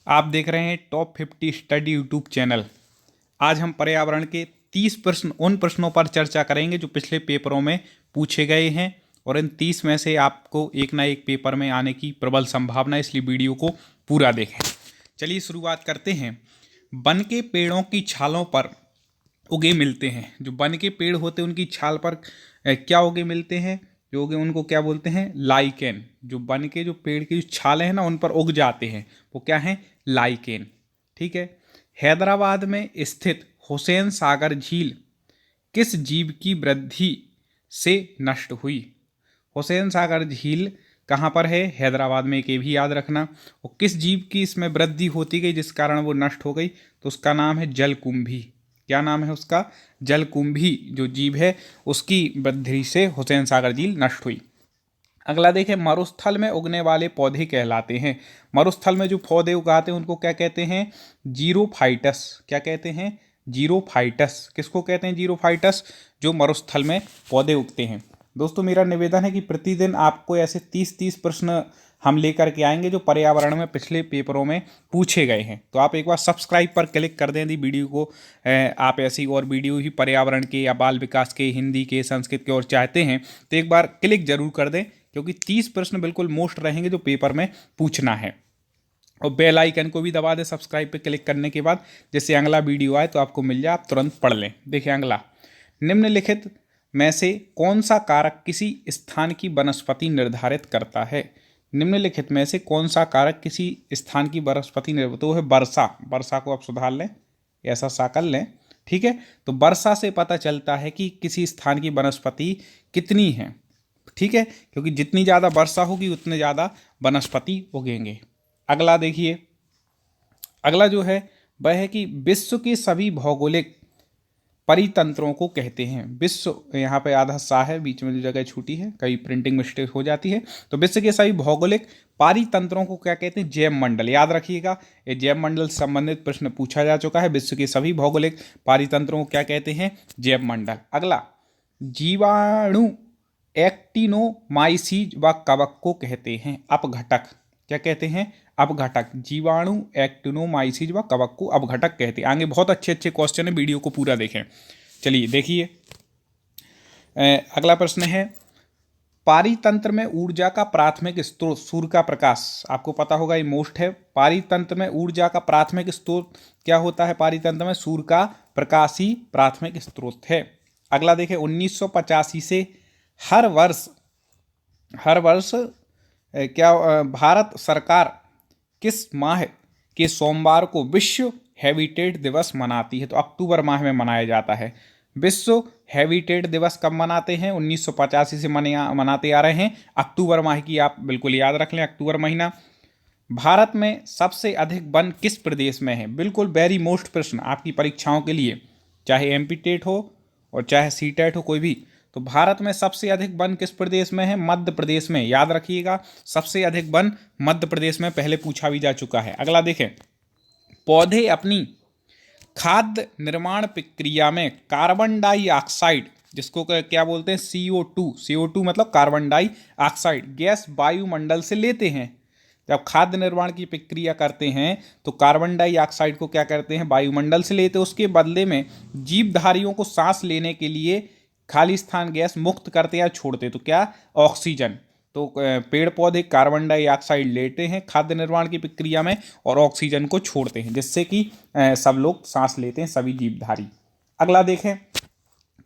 आप देख रहे हैं टॉप 50 स्टडी यूट्यूब चैनल। आज हम पर्यावरण के 30 प्रश्न उन प्रश्नों पर चर्चा करेंगे जो पिछले पेपरों में पूछे गए हैं और इन 30 में से आपको एक ना एक पेपर में आने की प्रबल संभावना, इसलिए वीडियो को पूरा देखें। चलिए शुरुआत करते हैं। वन के पेड़ों की छालों पर उगे मिलते हैं। जो वन के पेड़ होते हैं उनकी छाल पर क्या उगे मिलते हैं, जो उगे उनको क्या बोलते हैं? लाइकेन। जो वन के जो पेड़ की जो छालें हैं ना उन पर उग जाते हैं वो क्या है? लाइकेन। ठीक है। हैदराबाद में स्थित हुसैन सागर झील किस जीव की वृद्धि से नष्ट हुई? हुसैन सागर झील कहाँ पर है? हैदराबाद में। एक ये भी याद रखना। और किस जीव की इसमें वृद्धि होती गई जिस कारण वो नष्ट हो गई? तो उसका नाम है जलकुंभी। क्या नाम है उसका? जलकुंभी जो जीव है उसकी वृद्धि से हुसैन सागर झील नष्ट हुई। अगला देखें, मरुस्थल में उगने वाले पौधे कहलाते हैं। मरुस्थल में जो पौधे उगाते हैं उनको क्या कहते हैं? जीरोफाइटस। क्या कहते हैं? जीरोफाइटस। किसको कहते हैं जीरोफाइटस? जो मरुस्थल में पौधे उगते हैं। दोस्तों मेरा निवेदन है कि प्रतिदिन आपको ऐसे 30-30 प्रश्न हम लेकर के आएंगे जो पर्यावरण में पिछले पेपरों में पूछे गए हैं। तो आप एक बार सब्सक्राइब पर क्लिक कर दें यदि वीडियो को आप ऐसी और वीडियो ही पर्यावरण के या बाल विकास के, हिंदी के, संस्कृत के और चाहते हैं तो एक बार क्लिक जरूर कर दें, क्योंकि 30 प्रश्न बिल्कुल मोस्ट रहेंगे जो पेपर में पूछना है। और बेल आइकन को भी दबा दें सब्सक्राइब पे क्लिक करने के बाद, जिससे अगला वीडियो आए तो आपको मिल जाए, आप तुरंत पढ़ लें। देखिए अगला, निम्नलिखित में से कौन सा कारक किसी स्थान की वनस्पति निर्धारित करता है? निम्नलिखित में से कौन सा कारक किसी स्थान की वनस्पति निर्धारित? तो है वर्षा। वर्षा को आप सुधार लें, ऐसा सा कर लें। ठीक है। तो वर्षा से पता चलता है कि किसी स्थान की वनस्पति कितनी है। ठीक है, क्योंकि जितनी ज़्यादा वर्षा होगी उतने ज़्यादा वनस्पति उगेंगे। अगला देखिए, अगला जो है वह है कि विश्व के सभी भौगोलिक परितंत्रों को कहते हैं। विश्व, यहाँ पे आधा सा है, बीच में जो जगह छूटी है, कई प्रिंटिंग मिस्टेक हो जाती है। तो विश्व के सभी भौगोलिक परितंत्रों को क्या कहते हैं? जैव मंडल। याद रखिएगा, ये जैव मंडल से संबंधित प्रश्न पूछा जा चुका है। विश्व के सभी भौगोलिक परितंत्रों को क्या कहते हैं? जैव मंडल। अगला, जीवाणु एक्टिनोमाइसीज व कवक को कहते हैं अपघटक। क्या कहते हैं? अपघटक। जीवाणु एक्टिनोमाइसीज व कवक को अपघटक कहते हैं। आगे बहुत अच्छे अच्छे क्वेश्चन है, वीडियो को पूरा देखें। चलिए देखिए, अगला प्रश्न है, पारितंत्र में ऊर्जा का प्राथमिक स्रोत सूर्य का प्रकाश। आपको पता होगा ये मोस्ट है। पारितंत्र में ऊर्जा का प्राथमिक स्रोत क्या होता है? पारितंत्र में सूर्य का प्रकाश ही प्राथमिक स्रोत है। अगला देखें, 1985 से हर वर्ष क्या भारत सरकार किस माह के सोमवार को विश्व हैबिटेट दिवस मनाती है? तो अक्टूबर माह में मनाया जाता है। विश्व हैबिटेट दिवस कब मनाते हैं? 1985 से मनाते आ रहे हैं। अक्टूबर माह की आप बिल्कुल याद रख लें, अक्टूबर महीना। भारत में सबसे अधिक वन किस प्रदेश में है? बिल्कुल वेरी मोस्ट प्रश्न आपकी परीक्षाओं के लिए, चाहे एमपी टेट हो और चाहे सी टेट हो, कोई भी। तो भारत में सबसे अधिक वन किस प्रदेश में है? मध्य प्रदेश में। याद रखिएगा, सबसे अधिक वन मध्य प्रदेश में, पहले पूछा भी जा चुका है। अगला देखें, पौधे अपनी खाद्य निर्माण प्रक्रिया में कार्बन डाइऑक्साइड, जिसको क्या बोलते हैं? CO2। CO2 मतलब कार्बन डाइऑक्साइड गैस वायुमंडल से लेते हैं। जब खाद्य निर्माण की प्रक्रिया करते हैं तो कार्बन डाइऑक्साइड को क्या करते हैं? वायुमंडल से लेते हैं। उसके बदले में जीवधारियों को सांस लेने के लिए खाली स्थान गैस मुक्त करते या छोड़ते, तो क्या? ऑक्सीजन। तो पेड़ पौधे कार्बन डाइऑक्साइड लेते हैं खाद्य निर्माण की प्रक्रिया में और ऑक्सीजन को छोड़ते हैं, जिससे कि सब लोग सांस लेते हैं, सभी जीवधारी। अगला देखें,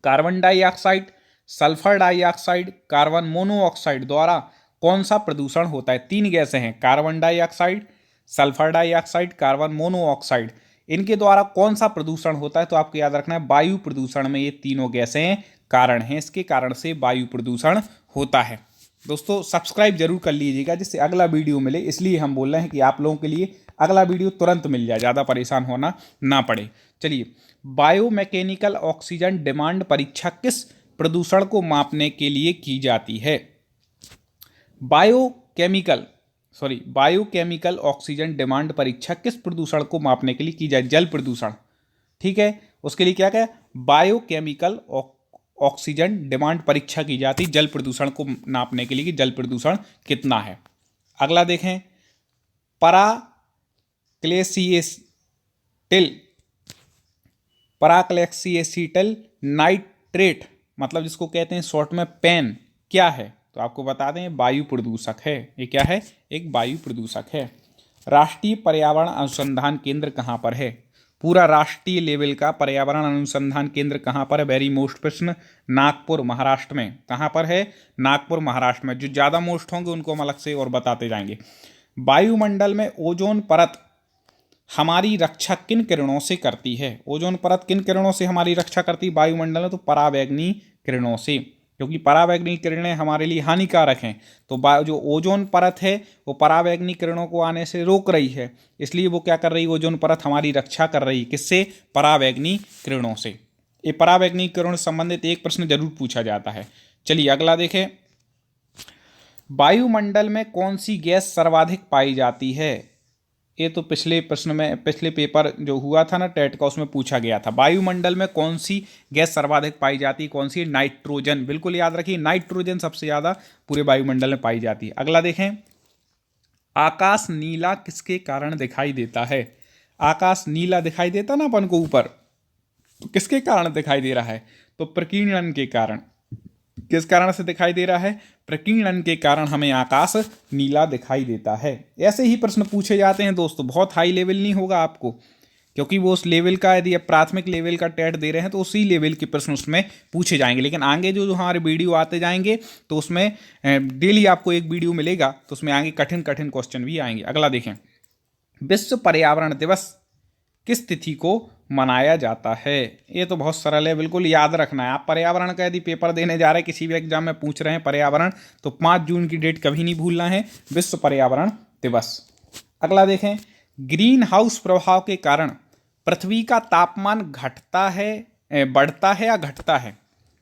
carbon dioxide, sulphur dioxide, carbon monoxide द्वारा कौन सा प्रदूषण होता है? 3 गैसें हैं, carbon dioxide, sulphur dioxide, carbon monoxide. इनके द्वारा कौन सा प्रदूषण होता है? तो आपको याद रखना है वायु प्रदूषण में ये तीनों गैसें कारण हैं, इसके कारण से वायु प्रदूषण होता है। दोस्तों सब्सक्राइब जरूर कर लीजिएगा जिससे अगला वीडियो मिले, इसलिए हम बोल रहे हैं कि आप लोगों के लिए अगला वीडियो तुरंत मिल जाए, ज़्यादा परेशान होना ना पड़े। चलिए, बायोमैकेनिकल ऑक्सीजन डिमांड परीक्षा किस प्रदूषण को मापने के लिए की जाती है? बायोकेमिकल ऑक्सीजन डिमांड परीक्षा किस प्रदूषण को मापने के लिए की जाए? जल प्रदूषण। ठीक है, उसके लिए क्या क्या? बायोकेमिकल ऑक्सीजन डिमांड परीक्षा की जाती जल प्रदूषण को नापने के लिए कि जल प्रदूषण कितना है। अगला देखें, पराक्लेक्सीएसिटल नाइट्रेट मतलब जिसको कहते हैं शॉर्ट में पेन क्या है? तो आपको बता दें वायु प्रदूषक है। ये क्या है? एक वायु प्रदूषक है। राष्ट्रीय पर्यावरण अनुसंधान केंद्र कहाँ पर है? पूरा राष्ट्रीय लेवल का पर्यावरण अनुसंधान केंद्र कहाँ पर है? वेरी मोस्ट प्रश्न, नागपुर महाराष्ट्र में। कहाँ पर है? नागपुर महाराष्ट्र में। जो ज़्यादा मोस्ट होंगे उनको हम अलग से और बताते जाएंगे। वायुमंडल में ओजोन परत हमारी रक्षा किन किरणों से करती है? ओजोन परत किन किरणों से हमारी रक्षा करती है वायुमंडल में? तो पराबैंगनी किरणों से, क्योंकि पराबैंगनी किरणें हमारे लिए हानिकारक हैं। तो जो ओजोन परत है वो पराबैंगनी किरणों को आने से रोक रही है, इसलिए वो क्या कर रही है? ओजोन परत हमारी रक्षा कर रही है। किससे? पराबैंगनी किरणों से। ये पराबैंगनी किरण से संबंधित एक प्रश्न जरूर पूछा जाता है। चलिए अगला देखें। वायुमंडल में कौन सी गैस सर्वाधिक पाई जाती है? ये तो पिछले प्रश्न में, पिछले पेपर जो हुआ था ना टेट का, उसमें पूछा गया था। वायुमंडल में कौन सी गैस सर्वाधिक पाई जाती है? कौन सी? नाइट्रोजन। बिल्कुल याद रखिए, नाइट्रोजन सबसे ज्यादा पूरे वायुमंडल में पाई जाती है। अगला देखें। आकाश नीला किसके कारण दिखाई देता है? आकाश नीला दिखाई देता ना अपन को ऊपर, तो किसके कारण दिखाई दे रहा है? तो प्रकीर्णन के कारण। किस कारण से दिखाई दे रहा है? प्रकीर्णन के कारण हमें आकाश नीला दिखाई देता है। ऐसे ही प्रश्न पूछे जाते हैं दोस्तों, बहुत हाई लेवल नहीं होगा आपको, क्योंकि वो उस लेवल का, यदि आप प्राथमिक लेवल का टेट दे रहे हैं तो उसी लेवल के प्रश्न उसमें पूछे जाएंगे। लेकिन आगे जो हमारे वीडियो आते जाएंगे तो उसमें डेली आपको एक वीडियो मिलेगा, तो उसमें आगे कठिन कठिन क्वेश्चन भी आएंगे। अगला देखें। विश्व पर्यावरण दिवस किस तिथि को मनाया जाता है? ये तो बहुत सरल है, बिल्कुल याद रखना है। आप पर्यावरण का यदि पेपर देने जा रहे हैं, किसी भी एग्जाम में पूछ रहे हैं पर्यावरण, तो 5 जून की डेट कभी नहीं भूलना है, विश्व पर्यावरण दिवस। अगला देखें। ग्रीन हाउस प्रभाव के कारण पृथ्वी का तापमान घटता है, बढ़ता है या घटता है?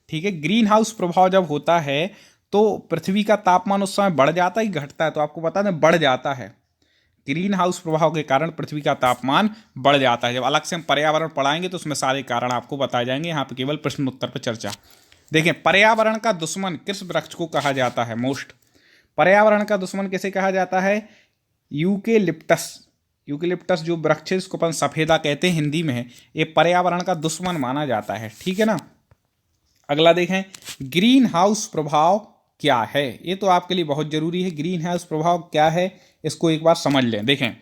ठीक है, ग्रीन हाउस प्रभाव जब होता है तो पृथ्वी का तापमान उस समय बढ़ जाता है कि घटता है? तो आपको बता दें बढ़ जाता है। ग्रीन हाउस प्रभाव के कारण पृथ्वी का तापमान बढ़ जाता है। जब अलग से हम पर्यावरण पढ़ाएंगे तो उसमें सारे कारण आपको बताए जाएंगे, यहाँ पे केवल प्रश्न उत्तर पर चर्चा। देखें, पर्यावरण का दुश्मन किस वृक्ष को कहा जाता है? मोस्ट पर्यावरण का दुश्मन किसे कहा जाता है? यूकेलिप्टस। यूकेलिप्टस जो वृक्ष है, इसको अपन सफेदा कहते हैं हिंदी में है, ये पर्यावरण का दुश्मन माना जाता है। ठीक है ना। अगला देखें। ग्रीन हाउस प्रभाव क्या है? ये तो आपके लिए बहुत जरूरी है। ग्रीन हाउस प्रभाव क्या है, इसको एक बार समझ लें। देखें,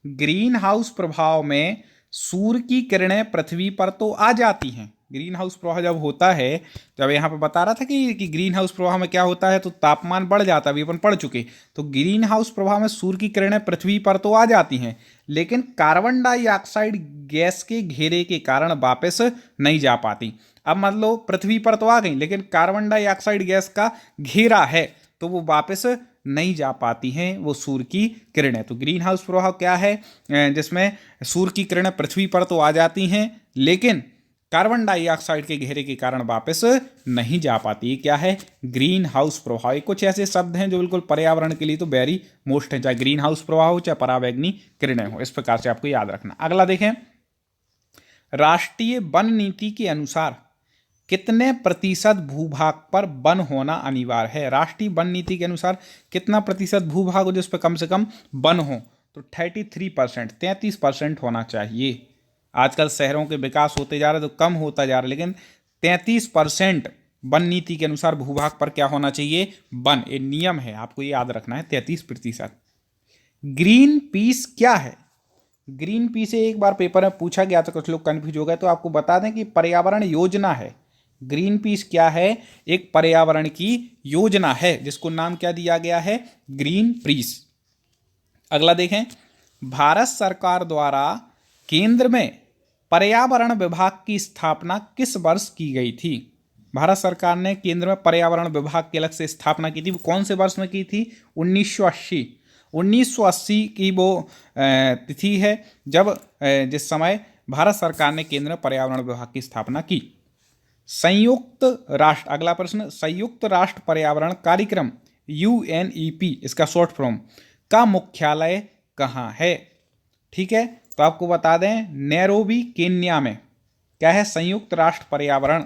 ग्रीन हाउस प्रभाव में सूर्य की किरणें पृथ्वी पर तो आ जाती हैं। ग्रीन हाउस प्रभाव जब होता है, जब यहाँ पे बता रहा था कि ग्रीन हाउस प्रभाव में क्या होता है, तो तापमान बढ़ जाता है, अभी अपन पढ़ चुके। तो ग्रीन हाउस प्रभाव में सूर्य की किरणें पृथ्वी पर तो आ जाती हैं, लेकिन कार्बन डाइऑक्साइड गैस के घेरे के कारण वापस नहीं जा पाती। अब मान लो पृथ्वी पर तो आ गई, लेकिन कार्बन डाइऑक्साइड गैस का घेरा है, तो वो वापस नहीं जा पाती हैं वो सूर्य की किरणें। तो ग्रीन हाउस प्रभाव क्या है? जिसमें सूर्य की किरणें पृथ्वी पर तो आ जाती हैं, लेकिन कार्बन डाइऑक्साइड के घेरे के कारण वापस नहीं जा पाती। ये क्या है? ग्रीन हाउस प्रभाव। कुछ ऐसे शब्द हैं जो बिल्कुल पर्यावरण के लिए तो वेरी मोस्ट है, चाहे ग्रीन हाउस प्रभाव हो चाहे पराबैंगनी किरणें हो। इस प्रकार से आपको याद रखना। अगला देखें। राष्ट्रीय वन नीति के अनुसार कितने प्रतिशत भूभाग पर वन होना अनिवार्य है? राष्ट्रीय वन नीति के अनुसार कितना प्रतिशत भूभाग हो जिस पर कम से कम वन हो? तो 33%, 33% होना चाहिए। आजकल शहरों के विकास होते जा रहे तो कम होता जा रहा है, लेकिन 33% वन नीति के अनुसार भूभाग पर क्या होना चाहिए? वन। ये नियम है, आपको ये याद रखना है, 33%। ग्रीन पीस क्या है? ग्रीन पीस एक बार पेपर में पूछा गया तो कुछ लोग कंफ्यूज हो गए, तो आपको बता दें कि पर्यावरण योजना है। ग्रीन पीस क्या है? एक पर्यावरण की योजना है, जिसको नाम क्या दिया गया है? Green peas. अगला देखें। भारत सरकार द्वारा केंद्र में पर्यावरण विभाग की स्थापना किस वर्ष की गई थी? भारत सरकार ने केंद्र में पर्यावरण विभाग की अलग से स्थापना की थी, वो कौन से वर्ष में की थी? 1980। 1980 की वो तिथि है जब जिस समय भारत सरकार ने केंद्र में पर्यावरण विभाग की स्थापना की। संयुक्त राष्ट्र, अगला प्रश्न, संयुक्त राष्ट्र पर्यावरण कार्यक्रम UNEP, इसका शॉर्ट फॉर्म, का मुख्यालय कहाँ है? ठीक है, तो आपको बता दें नैरोबी केन्या में। क्या है? संयुक्त राष्ट्र पर्यावरण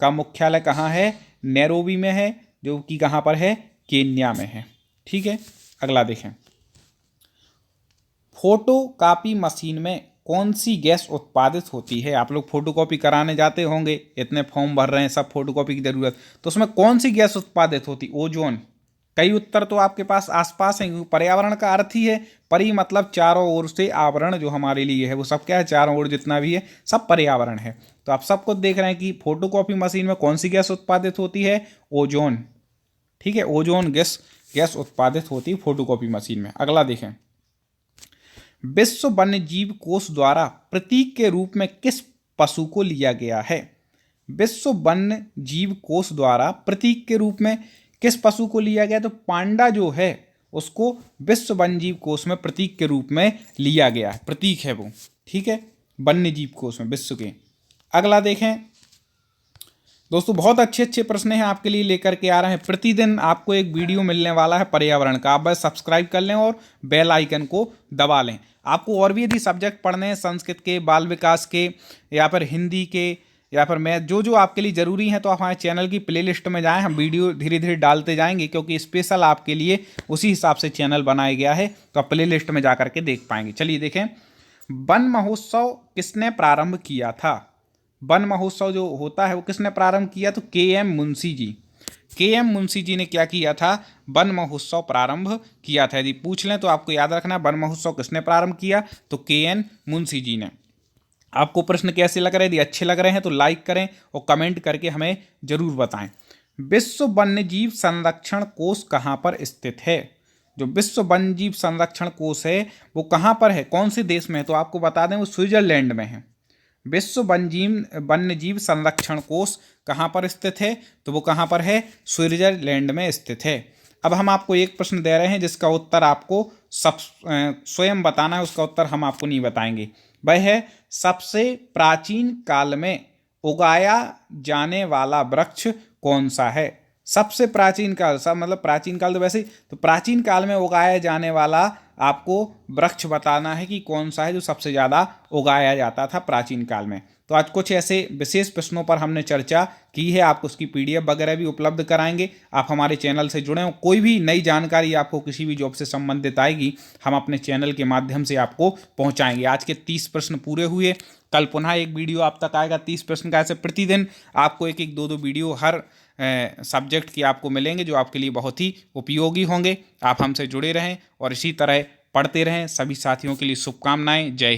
का मुख्यालय कहाँ है? नैरोबी में है, जो कि कहाँ पर है? केन्या में है। ठीक है, अगला देखें। फोटोकॉपी मशीन में कौन सी गैस उत्पादित होती है? आप लोग फोटोकॉपी कराने जाते होंगे, इतने फॉर्म भर रहे हैं, सब फोटोकॉपी की जरूरत, तो उसमें कौन सी गैस उत्पादित होती? ओजोन। कई उत्तर तो आपके पास आसपास हैं, क्योंकि पर्यावरण का अर्थ ही है परि, मतलब चारों ओर से आवरण जो हमारे लिए है वो सब क्या है, चारों ओर जितना भी है सब पर्यावरण है। तो आप सबको देख रहे हैं कि फोटोकॉपी मशीन में कौन सी गैस उत्पादित होती है? ओजोन। ठीक है, ओजोन गैस उत्पादित होती है फोटोकॉपी मशीन में। अगला देखें, विश्व वन्य जीव कोष द्वारा प्रतीक के रूप में किस पशु को लिया गया है? विश्व वन्य जीव कोष द्वारा प्रतीक के रूप में किस पशु को लिया गया? तो पांडा जो है उसको विश्व वन्य जीव कोष में प्रतीक के रूप में लिया गया है, प्रतीक है वो। ठीक है, वन्य जीव कोष में विश्व के। अगला देखें दोस्तों, बहुत अच्छे अच्छे प्रश्न हैं आपके लिए लेकर के आ रहे हैं। प्रतिदिन आपको एक वीडियो मिलने वाला है पर्यावरण का, आप बस सब्सक्राइब कर लें और बेल आइकन को दबा लें। आपको और भी यदि सब्जेक्ट पढ़ने हैं, संस्कृत के, बाल विकास के, या फिर हिंदी के, या फिर मैथ, जो जो आपके लिए ज़रूरी है, तो आप हमारे चैनल की प्लेलिस्ट में जाएं। हम वीडियो धीरे धीरे डालते जाएंगे, क्योंकि स्पेशल आपके लिए उसी हिसाब से चैनल बनाया गया है, तो आप प्लेलिस्ट में जा करके देख पाएंगे। चलिए देखें, वन महोत्सव किसने प्रारंभ किया था? वन महोत्सव जो होता है वो किसने प्रारंभ किया? तो के.एम. मुंशी जी। के.एम. मुंशी जी ने क्या किया था? वन महोत्सव प्रारंभ किया था। यदि पूछ लें तो आपको याद रखना, वन महोत्सव किसने प्रारंभ किया? तो के.एन. मुंशी जी ने। आपको प्रश्न कैसे लग रहे हैं? यदि अच्छे लग रहे हैं तो लाइक करें और कमेंट करके हमें जरूर बताएं। विश्व वन्यजीव संरक्षण कोष कहाँ पर स्थित है? जो विश्व वन्यजीव संरक्षण कोष है वो कहाँ पर है, कौन से देश में है? तो आपको बता दें वो स्विट्जरलैंड में है। विश्व वन्यजीव संरक्षण कोष कहाँ पर स्थित है? तो वो कहाँ पर है? स्विट्जरलैंड में स्थित है। अब हम आपको एक प्रश्न दे रहे हैं जिसका उत्तर आपको स्वयं बताना है, उसका उत्तर हम आपको नहीं बताएंगे। वह है, सबसे प्राचीन काल में उगाया जाने वाला वृक्ष कौन सा है? सबसे प्राचीन काल, सब मतलब प्राचीन काल तो वैसे ही, तो प्राचीन काल में उगाया जाने वाला आपको वृक्ष बताना है कि कौन सा है जो सबसे ज़्यादा उगाया जाता था प्राचीन काल में। तो आज कुछ ऐसे विशेष प्रश्नों पर हमने चर्चा की है, आपको उसकी पीडीएफ वगैरह भी उपलब्ध कराएंगे। आप हमारे चैनल से जुड़े हो, कोई भी नई जानकारी आपको किसी भी जॉब से संबंधित आएगी, हम अपने चैनल के माध्यम से आपको पहुंचाएंगे। आज के 30 प्रश्न पूरे हुए, कल पुनः एक वीडियो आप तक आएगा 30 प्रश्न का। ऐसे प्रतिदिन आपको एक एक दो वीडियो हर सब्जेक्ट की आपको मिलेंगे, जो आपके लिए बहुत ही उपयोगी होंगे। आप हमसे जुड़े रहें और इसी तरह पढ़ते रहें। सभी साथियों के लिए शुभकामनाएं। जय हिंद।